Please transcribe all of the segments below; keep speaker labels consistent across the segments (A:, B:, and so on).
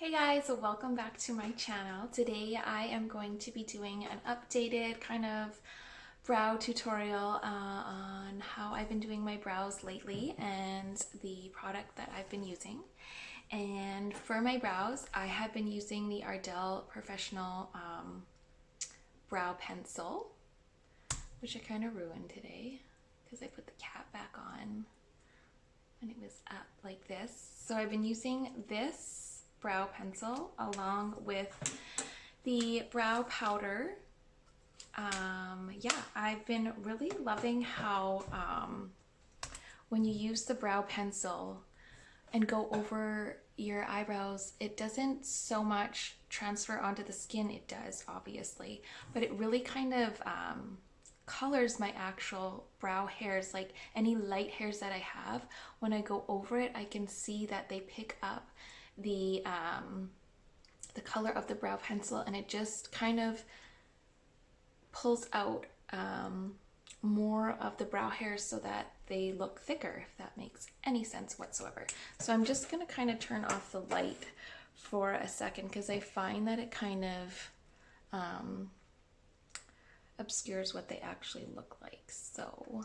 A: Hey guys, welcome back to my channel. Today I am going to be doing an updated kind of brow tutorial on how I've been doing my brows lately and the product that I've been using. And for my brows, I have been using the Ardell Professional Brow Pencil, which I kind of ruined today because I put the cap back on and it was up like this. So I've been using this brow pencil along with the brow powder. Yeah, I've been really loving how when you use the brow pencil and go over your eyebrows, it doesn't so much transfer onto the skin. It does, obviously, but it really kind of colors my actual brow hairs. Like any light hairs that I have, when I go over it, I can see that they pick up the color of the brow pencil, and it just kind of pulls out more of the brow hairs so that they look thicker, if that makes any sense whatsoever. So I'm just gonna kind of turn off the light for a second because I find that it kind of obscures what they actually look like. So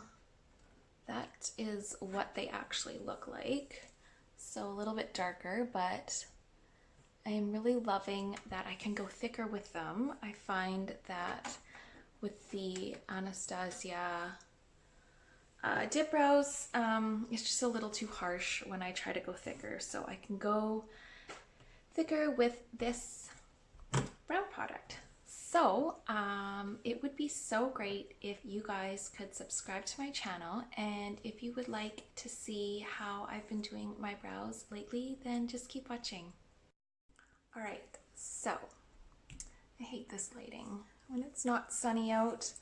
A: that is what they actually look like. So a little bit darker, but I am really loving that I can go thicker with them. I find that with the Anastasia dip brows, it's just a little too harsh when I try to go thicker. So I can go thicker with this brow product. So it would be so great if you guys could subscribe to my channel, and if you would like to see how I've been doing my brows lately, then just keep watching. All right, so I hate this lighting. When it's not sunny out,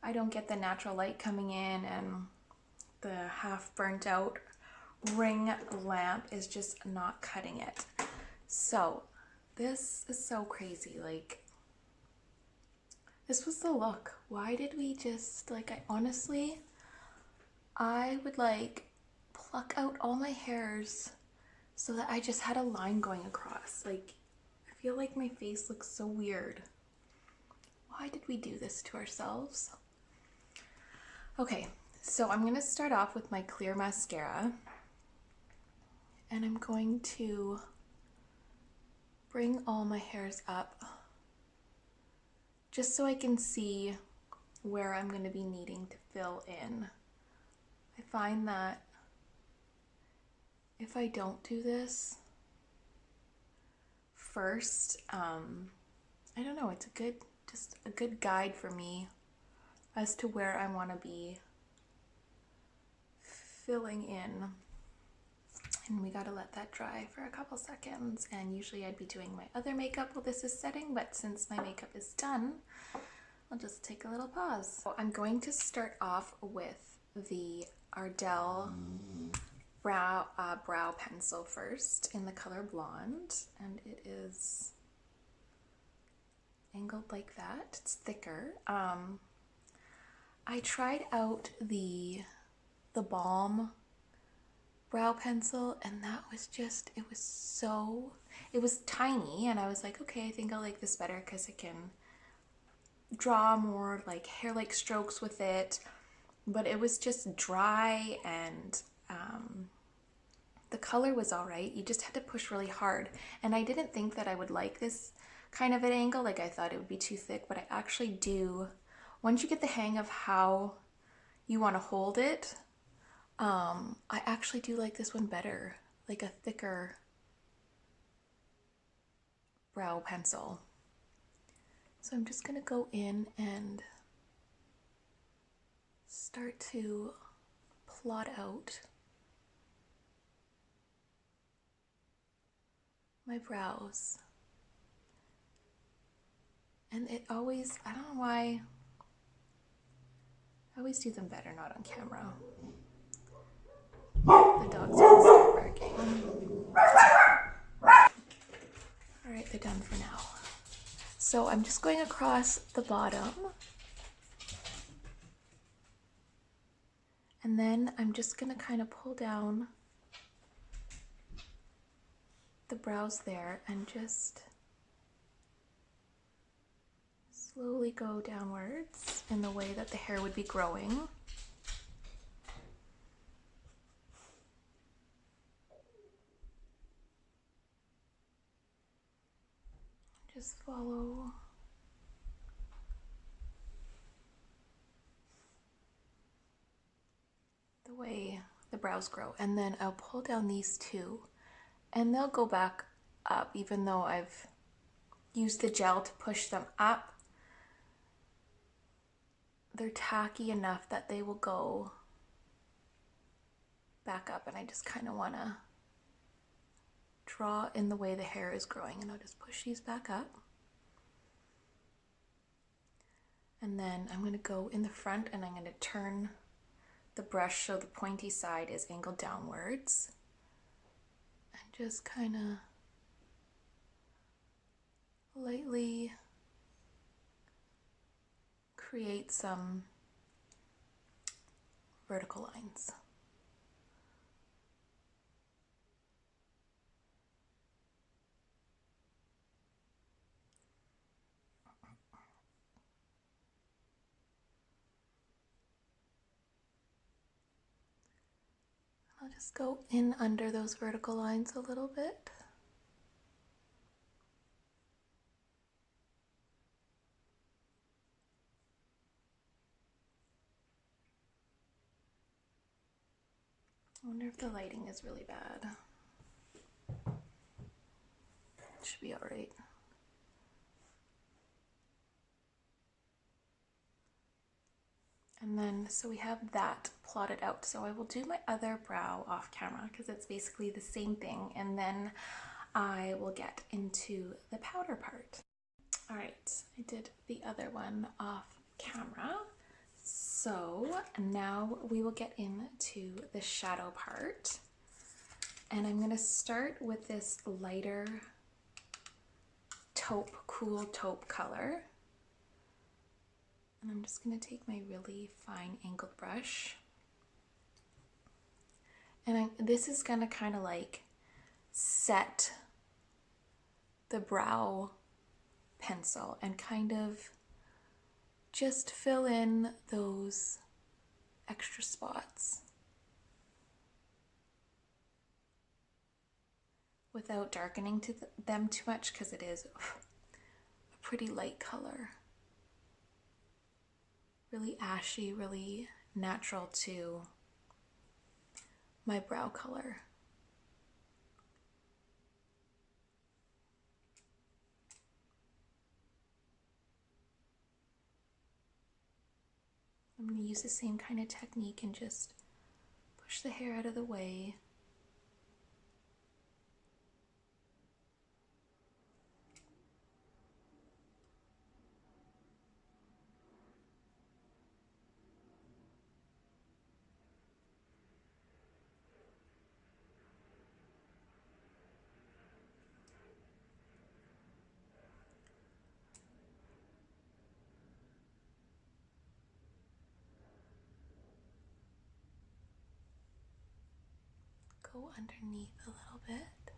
A: I don't get the natural light coming in, and the half burnt out ring lamp is just not cutting it. So this is so crazy. Like, this was the look. Why did we just, like, I would like pluck out all my hairs so that I just had a line going across. Like, I feel like my face looks so weird. Why did we do this to ourselves? Okay, so I'm gonna start off with my clear mascara, and I'm going to bring all my hairs up just so I can see where I'm going to be needing to fill in. I find that if I don't do this first, I don't know, it's just a good guide for me as to where I want to be filling in. And we gotta let that dry for a couple seconds. And usually I'd be doing my other makeup while this is setting, but since my makeup is done, I'll just take a little pause. So I'm going to start off with the Ardell brow pencil first in the color Blonde, and it is angled like that. It's thicker. I tried out the Balm brow pencil, and that was just, it was tiny, and I was like, okay, I think I'll like this better because I can draw more like hair-like strokes with it. But it was just dry, and the color was all right. You just had to push really hard, and I didn't think that I would like this kind of an angle. Like, I thought it would be too thick, but I actually do. Once you get the hang of how you want to hold it, I actually do like this one better, like a thicker brow pencil. So I'm just gonna go in and start to plot out my brows. And it always, I don't know why, I always do them better not on camera. The dog's gonna start barking. All right, they're done for now. So I'm just going across the bottom, and then I'm just gonna kind of pull down the brows there and just slowly go downwards in the way that the hair would be growing. Just follow the way the brows grow, and then I'll pull down these two and they'll go back up. Even though I've used the gel to push them up, they're tacky enough that they will go back up, and I just kind of want to draw in the way the hair is growing, and I'll just push these back up. And then I'm going to go in the front and I'm going to turn the brush so the pointy side is angled downwards, and just kind of lightly create some vertical lines. I'll just go in under those vertical lines a little bit. I wonder if the lighting is really bad. It should be all right. And then, so we have that plotted out. So I will do my other brow off camera because it's basically the same thing. And then I will get into the powder part. All right, I did the other one off camera. So now we will get into the shadow part. And I'm gonna start with this lighter taupe, cool taupe color. And I'm just gonna take my really fine angled brush. And this is gonna kind of like set the brow pencil and kind of just fill in those extra spots without darkening them too much, because it is a pretty light color. Really ashy, really natural to my brow color. I'm going to use the same kind of technique and just push the hair out of the way. Go underneath a little bit.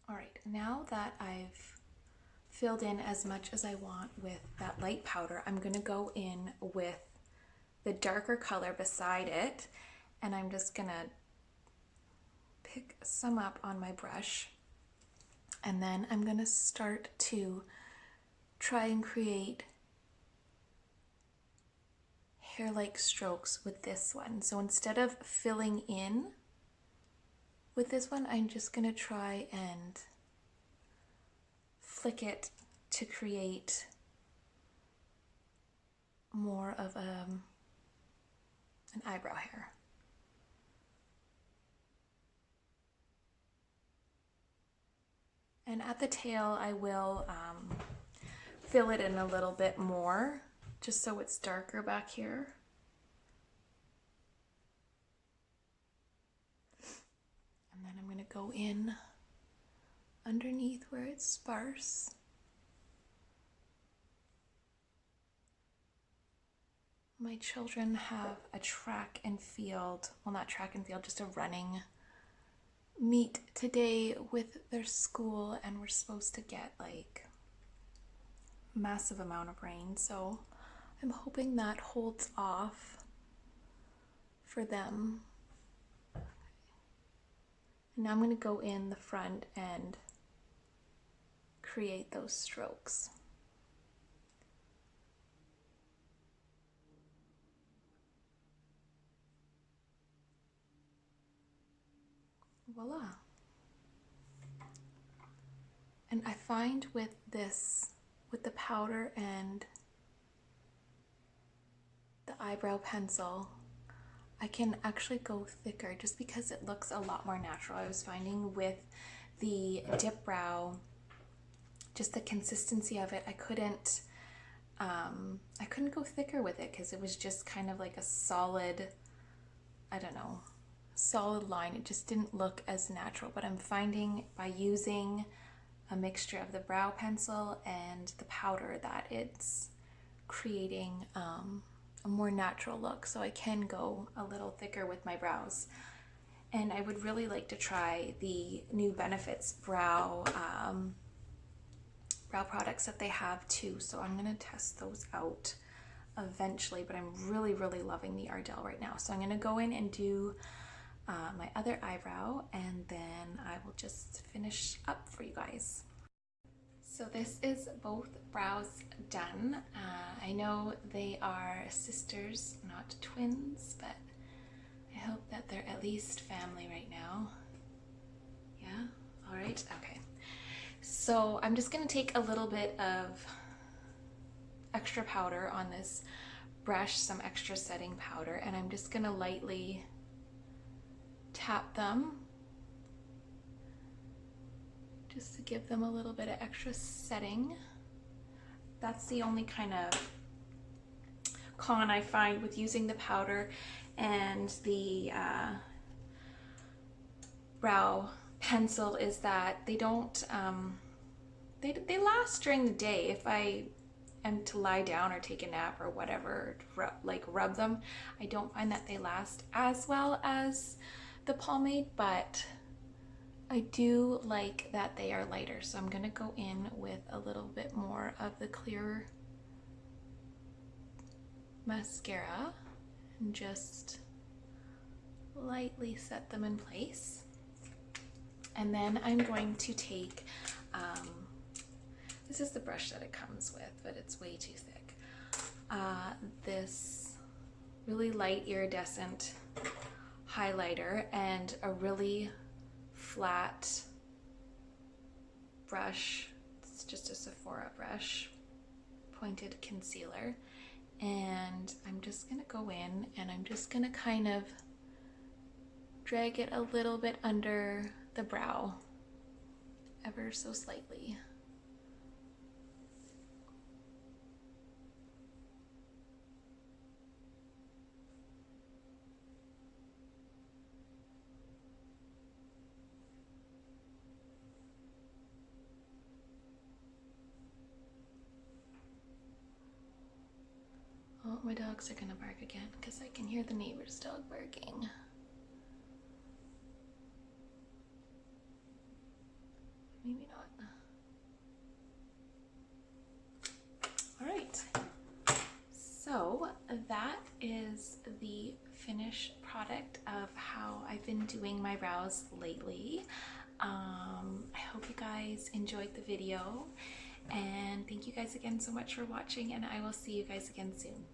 A: All right, now that I've filled in as much as I want with that light powder, I'm gonna go in with the darker color beside it, and I'm just gonna pick some up on my brush, and then I'm gonna start to try and create hair-like strokes with this one. So instead of filling in with this one, I'm just gonna try and flick it to create more of an eyebrow hair. And at the tail, I will fill it in a little bit more, just so it's darker back here. And then I'm going to go in underneath where it's sparse. My children have a track and field, well, not track and field, just a running meet today with their school, and we're supposed to get like massive amount of rain, so I'm hoping that holds off for them. And now I'm going to go in the front and create those strokes. Voila. And I find with this, with the powder and the eyebrow pencil, I can actually go thicker just because it looks a lot more natural. I was finding with the dip brow, just the consistency of it, I couldn't go thicker with it because it was just kind of like a solid, I don't know, solid line. It just didn't look as natural. But I'm finding by using a mixture of the brow pencil and the powder that it's creating a more natural look, so I can go a little thicker with my brows. And I would really like to try the new Benefits brow products that they have too, so I'm going to test those out eventually, but I'm really loving the Ardell right now. So I'm going to go in and do my other eyebrow, and then I will just finish up for you guys. So this is both brows done. I know they are sisters, not twins, but I hope that they're at least family right now. Yeah? All right, okay. So I'm just gonna take a little bit of extra powder on this brush, some extra setting powder, and I'm just gonna lightly tap them just to give them a little bit of extra setting. That's the only kind of con I find with using the powder and the brow pencil is that they don't, they last during the day. If I am to lie down or take a nap or whatever, rub them, I don't find that they last as well as the pomade, but I do like that they are lighter. So I'm gonna go in with a little bit more of the clear mascara and just lightly set them in place. And then I'm going to take, this is the brush that it comes with, but it's way too thick. This really light iridescent highlighter and a really flat brush. It's just a Sephora brush, pointed concealer. And I'm just gonna go in and I'm just gonna kind of drag it a little bit under the brow, ever so slightly. Oh, my dogs are gonna bark again because I can hear the neighbor's dog barking. Maybe not. All right, so that is the finished product of how I've been doing my brows lately. I hope you guys enjoyed the video, and thank you guys again so much for watching, and I will see you guys again soon.